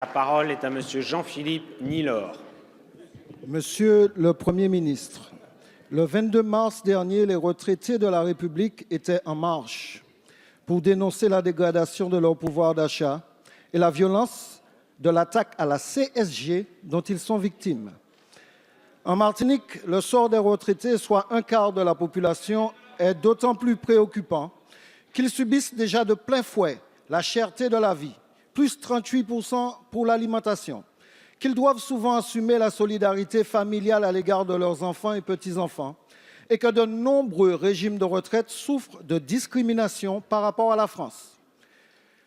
La parole est à Monsieur Jean-Philippe Nilor. Monsieur le Premier ministre, le 22 mars dernier, les retraités de la République étaient en marche pour dénoncer la dégradation de leur pouvoir d'achat et la violence de l'attaque à la CSG dont ils sont victimes. En Martinique, le sort des retraités, soit un quart de la population, est d'autant plus préoccupant qu'ils subissent déjà de plein fouet la cherté de la vie, plus 38% pour l'alimentation, qu'ils doivent souvent assumer la solidarité familiale à l'égard de leurs enfants et petits-enfants, et que de nombreux régimes de retraite souffrent de discrimination par rapport à la France.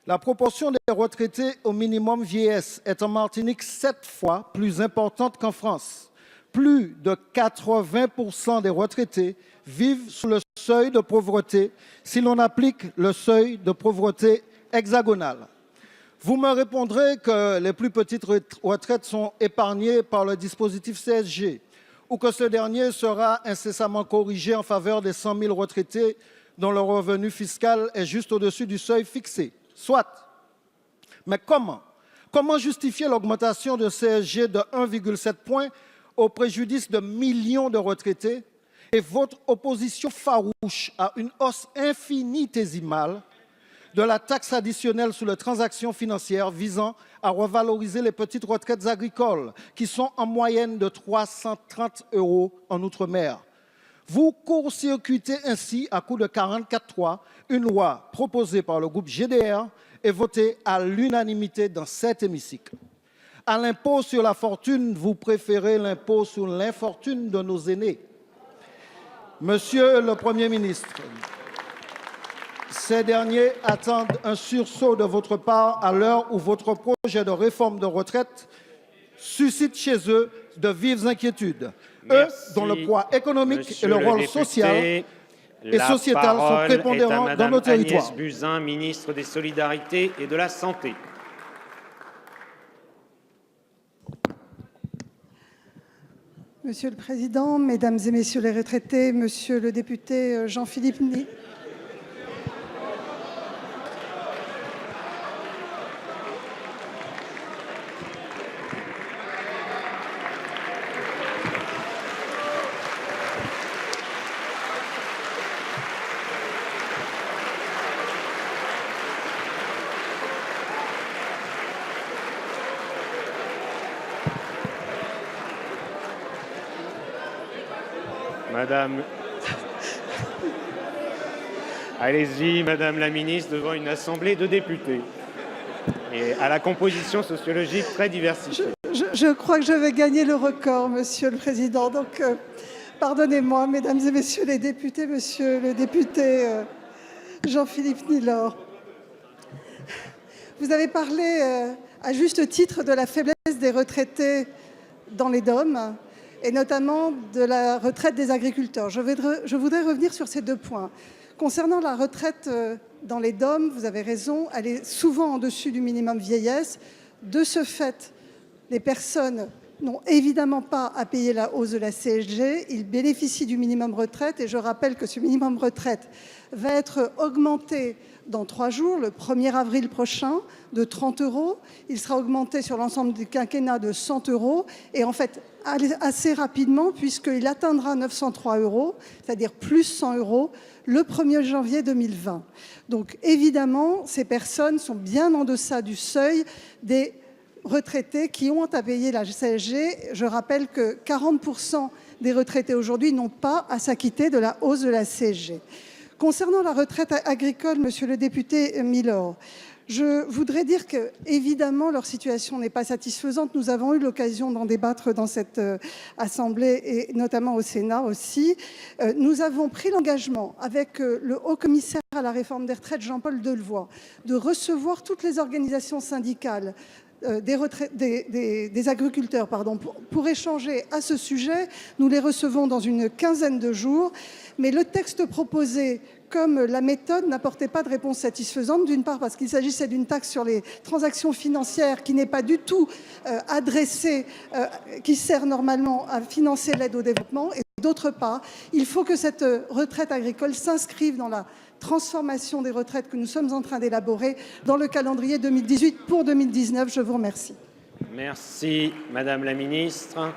La proportion des retraités au minimum vieillesse est en Martinique 7 fois plus importante qu'en France. Plus de 80% des retraités vivent sous le seuil de pauvreté si l'on applique le seuil de pauvreté hexagonal. Vous me répondrez que les plus petites retraites sont épargnées par le dispositif CSG ou que ce dernier sera incessamment corrigé en faveur des 100 000 retraités dont le revenu fiscal est juste au-dessus du seuil fixé. Soit. Mais comment justifier l'augmentation de CSG de 1,7 point au préjudice de millions de retraités et votre opposition farouche à une hausse infinitésimale de la taxe additionnelle sur les transactions financières visant à revaloriser les petites retraites agricoles qui sont en moyenne de 330 € en Outre-mer. Vous court-circuitez ainsi à coup de 44-3 une loi proposée par le groupe GDR et votée à l'unanimité dans cet hémicycle. À l'impôt sur la fortune, vous préférez l'impôt sur l'infortune de nos aînés. Monsieur le Premier ministre, ces derniers attendent un sursaut de votre part à l'heure où votre projet de réforme de retraite suscite chez eux de vives inquiétudes. Merci, eux dont le poids économique Monsieur et le rôle député, social et sociétal sont prépondérants dans nos territoires. Agnès Buzyn, ministre des Solidarités et de la Santé. Monsieur le Président, Mesdames et Messieurs les retraités, Monsieur le député Jean-Philippe Nilor. Madame. Allez-y, Madame la ministre, devant une assemblée de députés et à la composition sociologique très diversifiée. Je crois que je vais gagner le record, Monsieur le Président. Donc, pardonnez-moi, Mesdames et Messieurs les députés, Monsieur le député Jean-Philippe Nilor. Vous avez parlé à juste titre de la faiblesse des retraités dans les DOM, et notamment de la retraite des agriculteurs. Je voudrais revenir sur ces deux points. Concernant la retraite dans les DOM, vous avez raison, elle est souvent en dessus du minimum vieillesse. De ce fait, les personnes n'ont évidemment pas à payer la hausse de la CSG. Ils bénéficient du minimum retraite et je rappelle que ce minimum retraite va être augmenté dans 3 jours, le 1er avril prochain, de 30 €. Il sera augmenté sur l'ensemble du quinquennat de 100 € et en fait assez rapidement puisqu'il atteindra 903 €, c'est-à-dire plus 100 € le 1er janvier 2020. Donc évidemment, ces personnes sont bien en deçà du seuil des retraités qui ont à payer la CSG. Je rappelle que 40% des retraités aujourd'hui n'ont pas à s'acquitter de la hausse de la CSG. Concernant la retraite agricole, Monsieur le député Nilor, je voudrais dire que, évidemment, leur situation n'est pas satisfaisante. Nous avons eu l'occasion d'en débattre dans cette Assemblée et notamment au Sénat aussi. Nous avons pris l'engagement avec le haut-commissaire à la réforme des retraites, Jean-Paul Delevoye, de recevoir toutes les organisations syndicales des agriculteurs pour échanger à ce sujet. Nous les recevons dans une quinzaine de jours. Mais le texte proposé, comme la méthode, n'apportait pas de réponse satisfaisante. D'une part parce qu'il s'agissait d'une taxe sur les transactions financières qui n'est pas du tout adressée, qui sert normalement à financer l'aide au développement. Et D'autre part, il faut que cette retraite agricole s'inscrive dans la transformation des retraites que nous sommes en train d'élaborer dans le calendrier 2018 pour 2019. Je vous remercie. Merci, Madame la Ministre.